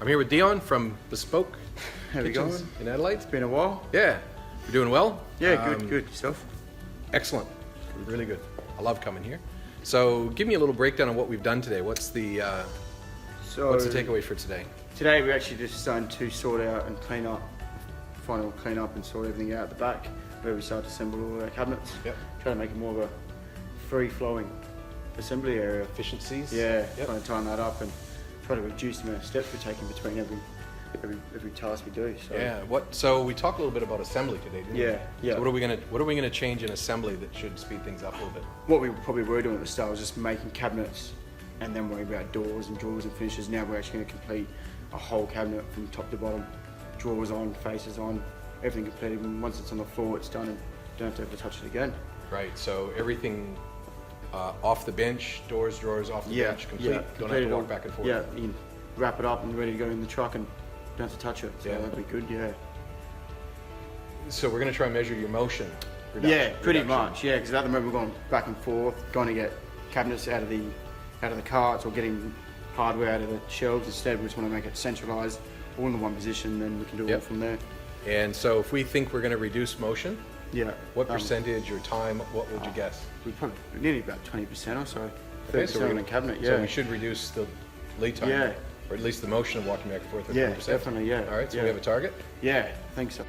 here with Dion from Bespoke How we Kitchens going? in Adelaide. It's been a while. Yeah, you're doing well? Yeah, good. Yourself? Excellent, really good. I love coming here. So give me a little breakdown on what we've done today. What's the takeaway for today? Today we're actually just starting to sort out and clean up, final clean up and sort everything out at the back, where we start to assemble all our cabinets. Yep. Try to make it more of a free-flowing assembly area. Efficiencies? Yeah, Yep. trying to tighten that up and try to reduce the amount of steps we're taking between every task we do. So. Yeah. So we talked a little bit about assembly today, didn't we? Yeah. So what are we gonna change in assembly that should speed things up a little bit? What we probably were doing at the start was just making cabinets and then worrying about doors and drawers and finishes. Now we're actually going to complete a whole cabinet from top to bottom, drawers on, faces on, everything completed. And once it's on the floor, it's done and don't have to ever touch it again. Right. So everything off the bench, doors, drawers off the bench, complete. Don't have to walk back and forth. Yeah, you can wrap it up and ready to go in the truck and don't have to touch it. So Yeah. that'd be good. Yeah. So we're going to try and measure your motion. Yeah, pretty much. Yeah, because at the moment we're going back and forth, going to get cabinets out of the carts or getting hardware out of the shelves. Instead, we just want to make it centralized, all in the one position, then we can do it all from there. And so if we think we're going to reduce motion, Yeah. what percentage or time, what would you guess? We probably nearly about 20% or so. Okay, so 30% we're on the cabinet. Yeah. So we should reduce the lead time. Yeah. Or at least the motion of walking back and forth. By Yeah, 20%. definitely. Yeah. All right, so yeah. we have a target? Yeah, I think so.